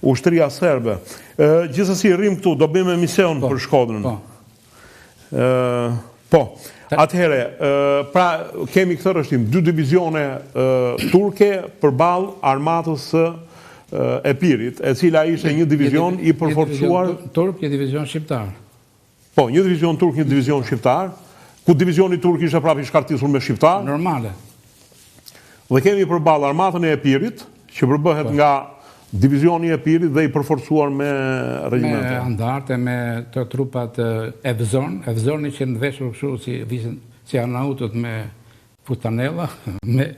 ushtria serbe. Gjithsesi rrim këtu, do bëjmë emision për Shkodrën. Po. Atëhere, pra kemi këtë rrështim, 2 divizione turke përballë armatës së Epirit, e cila ishte një divizion i përforcuar. Turk, një divizion shqiptar. Po, një divizion turk, një divizion shqiptar, ku divizioni turk ishte prapë i shkartisur me shqiptar. Normale. Dhe kemi përballë armatën e Epirit, që përbëhet nga divizioni e Epirit dhe i përforcuar me regjimente. Me andarte, me të trupat Evzoni që në veshur kështu si anautët me fustanella, me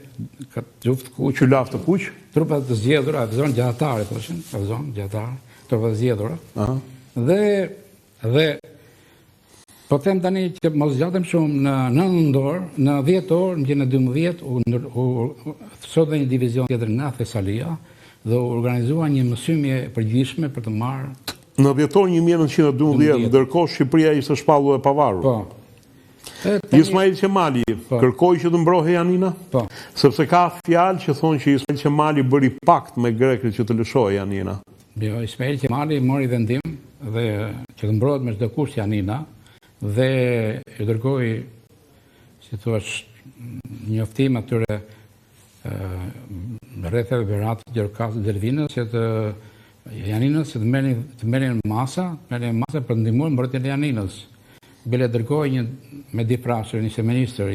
luftë kuq. Qylaf të kuq. Trupat të zgjedhura, Evzon gjatare, thoshin, Evzon gjatare, trupat të zgjedhura. Dhe po them tani që mos zgjatem shumë në 9 orë, në 10 orë, në vitin e 12 u sot dhe një divizion tjetër nga Thesalia dhe u organizua një mësymje përgjithshme për të marrë. Në 10 orë 1912, ndërkohë Shqipëria ishte shpallur e pavarur. Po. Ismail Qemali kërkoi që të mbrohej Janina? Po. Sepse ka fjalë që thonë që Ismail Qemali bëri pakt me grekët që të lëshojë Janina. Jo, Ismail Qemali mori vendim dhe që të mbrohet me çdo kusht Janina dhe i dërgoi, si thua, njoftim atyre rrethave Beratit, Gjerkasit, Delvinës, që të Janinës që të merrin masa për ndihmuar mbrojtjen e Janinës. Bile dërgoi me difrasër, një ministër